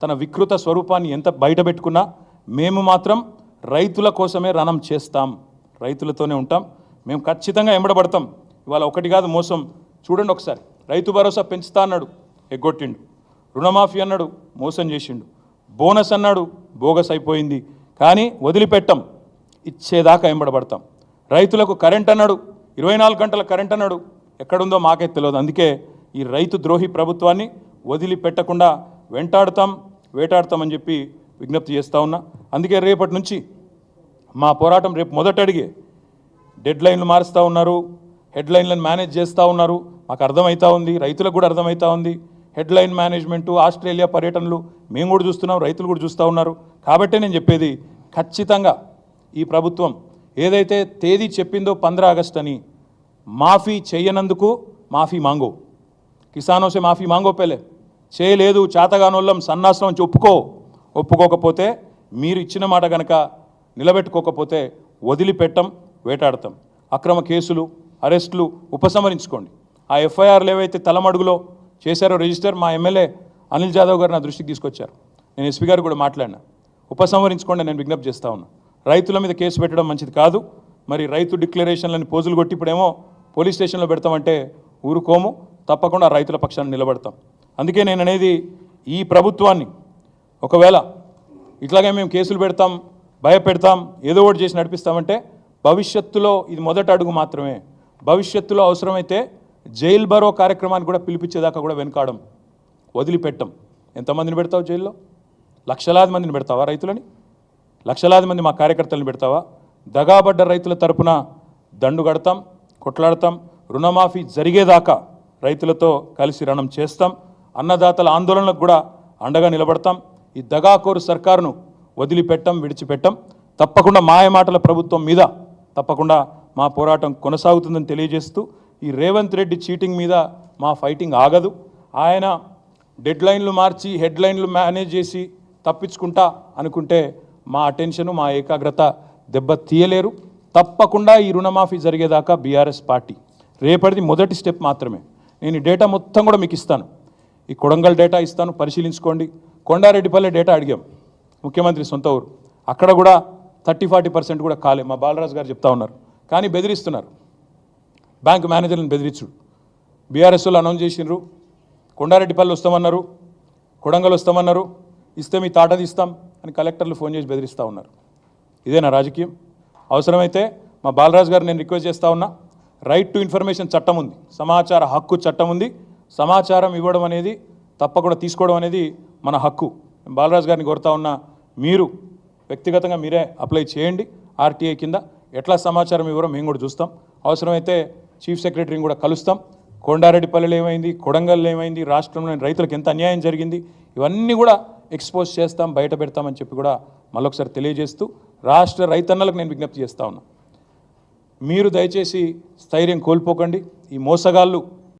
తన వికృత స్వరూపాన్ని ఎంత బయటపెట్టుకున్నా మేము మాత్రం రైతుల కోసమే రణం చేస్తాం, రైతులతోనే ఉంటాం, మేము ఖచ్చితంగా ఎంబడబడతాం. ఇవాళ ఒకటి కాదు మోసం, చూడండి ఒకసారి. రైతు భరోసా పెంచుతా అన్నాడు, ఎగ్గొట్టిండు. రుణమాఫీ అన్నాడు, మోసం చేసిండు. బోనస్ అన్నాడు, బోగస్ అయిపోయింది. కానీ వదిలిపెట్టం, ఇచ్చేదాకా ఎంబడబడతాం. రైతులకు కరెంట్ అన్నాడు, 24 గంటల కరెంట్ అన్నాడు, ఎక్కడుందో మాకే తెలియదు. అందుకే ఈ రైతు ద్రోహి ప్రభుత్వాన్ని వదిలిపెట్టకుండా వెంటాడుతాం, వేటాడతామని చెప్పి విజ్ఞప్తి చేస్తూ ఉన్నా. అందుకే రేపటి నుంచి మా పోరాటం రేపు మొదట అడిగే డెడ్లైన్లు మారుస్తూ ఉన్నారు, హెడ్లైన్లను మేనేజ్ చేస్తూ ఉన్నారు. మాకు అర్థమవుతూ ఉంది, రైతులకు కూడా అర్థమవుతూ ఉంది. హెడ్లైన్ మేనేజ్మెంటు, ఆస్ట్రేలియా పర్యటనలు మేము కూడా చూస్తున్నాం, రైతులు కూడా చూస్తూ ఉన్నారు. కాబట్టే నేను చెప్పేది, ఖచ్చితంగా ఈ ప్రభుత్వం ఏదైతే తేదీ చెప్పిందో 15 ఆగస్టు అని, మాఫీ చేయనందుకు మాఫీ మాంగో, కిసానోసే మాఫీ మాంగో పెళ్ళే చేయలేదు, చేతగానోళ్ళం సన్నాసం అని ఒప్పుకోకపోతే, మీరు ఇచ్చిన మాట కనుక నిలబెట్టుకోకపోతే వదిలిపెట్టం, వేటాడతాం. అక్రమ కేసులు, అరెస్టులు ఉపసంహరించుకోండి. ఆ ఎఫ్ఐఆర్లు ఏవైతే తలమడుగులో చేశారో రిజిస్టర్, మా ఎమ్మెల్యే అనిల్ జాదవ్ గారు నా దృష్టికి తీసుకొచ్చారు. నేను ఎస్పీ గారు కూడా మాట్లాడినా, ఉపసంహరించుకోండి నేను విజ్ఞప్తి చేస్తా ఉన్నా. రైతుల మీద కేసు పెట్టడం మంచిది కాదు. మరి రైతు డిక్లరేషన్లని పోజులు కొట్టి ఇప్పుడేమో పోలీస్ స్టేషన్లో పెడతామంటే ఊరుకోము, తప్పకుండా రైతుల పక్షాన్ని నిలబడతాం. అందుకే నేను అనేది, ఈ ప్రభుత్వాన్ని ఒకవేళ ఇట్లాగే మేము కేసులు పెడతాం, భయపెడతాం, ఏదో ఒకటి చేసి నడిపిస్తామంటే భవిష్యత్తులో ఇది మొదటి అడుగు మాత్రమే. భవిష్యత్తులో అవసరమైతే జైలు బరో కార్యక్రమాన్ని కూడా పిలిపించేదాకా కూడా వెనకాడం, వదిలిపెట్టం. ఎంతమందిని పెడతావు జైల్లో? లక్షలాది మందిని పెడతావా? రైతులని లక్షలాది మంది మా కార్యకర్తలను పెడతావా? దగాబడ్డ రైతుల తరపున దండు కడతాం, కొట్లాడతాం. రుణమాఫీ జరిగేదాకా రైతులతో కలిసి రణం చేస్తాం. అన్నదాతల ఆందోళనలకు కూడా అండగా నిలబడతాం. ఈ దగాకోరు సర్కారును వదిలిపెట్టం, విడిచిపెట్టం. తప్పకుండా మాయమాటల ప్రభుత్వం మీద తప్పకుండా మా పోరాటం కొనసాగుతుందని తెలియజేస్తూ, ఈ రేవంత్ రెడ్డి చీటింగ్ మీద మా ఫైటింగ్ ఆగదు. ఆయన డెడ్లైన్లు మార్చి హెడ్లైన్లు మేనేజ్ చేసి తప్పించుకుంటా అనుకుంటే మా అటెన్షను, మా ఏకాగ్రత దెబ్బ తీయలేరు. తప్పకుండా ఈ రుణమాఫీ జరిగేదాకా బీఆర్ఎస్ పార్టీ రేపటిది మొదటి స్టెప్ మాత్రమే. నేను ఈ డేటా మొత్తం కూడా మీకు ఇస్తాను. ఈ కొడంగల్ డేటా ఇస్తాను, పరిశీలించుకోండి. కొండారెడ్డిపల్లె డేటా అడిగాం, ముఖ్యమంత్రి సొంత ఊరు. అక్కడ కూడా 30-40% కూడా కాలే, మా బాలరాజు గారు చెప్తా ఉన్నారు. కానీ బెదిరిస్తున్నారు, బ్యాంకు మేనేజర్లను బెదిరించుడు. బీఆర్ఎస్ వాళ్ళు అనౌన్స్ చేసినారు, కొండారెడ్డిపల్లి వస్తామన్నారు, కొడంగల్ వస్తామన్నారు, ఇస్తే మీ తాట తీస్తాం అని కలెక్టర్లు ఫోన్ చేసి బెదిరిస్తూ ఉన్నారు. ఇదేనా రాజకీయం? అవసరమైతే మా బాలరాజు గారు నేను రిక్వెస్ట్ చేస్తూ ఉన్నా, రైట్ టు ఇన్ఫర్మేషన్ చట్టం ఉంది, సమాచార హక్కు చట్టం ఉంది. సమాచారం ఇవ్వడం అనేది, తప్పకుండా తీసుకోవడం అనేది మన హక్కు. బాలరాజు గారిని కోరుతా ఉన్నా, మీరు వ్యక్తిగతంగా మీరే అప్లై చేయండి ఆర్టీఐ కింద. ఎట్లా సమాచారం ఇవ్వరో మేము కూడా చూస్తాం. అవసరమైతే చీఫ్ సెక్రటరీని కూడా కలుస్తాం. కొండారెడ్డిపల్లెలు ఏమైంది, కొడంగల్లో ఏమైంది, రాష్ట్రంలోని రైతులకు ఎంత అన్యాయం జరిగింది, ఇవన్నీ కూడా ఎక్స్పోజ్ చేస్తాం, బయట పెడతామని చెప్పి కూడా మళ్ళొకసారి తెలియజేస్తూ, రాష్ట్ర రైతన్నలకు నేను విజ్ఞప్తి చేస్తూ ఉన్నా, మీరు దయచేసి స్థైర్యం కోల్పోకండి. ఈ మోసగాళ్ళు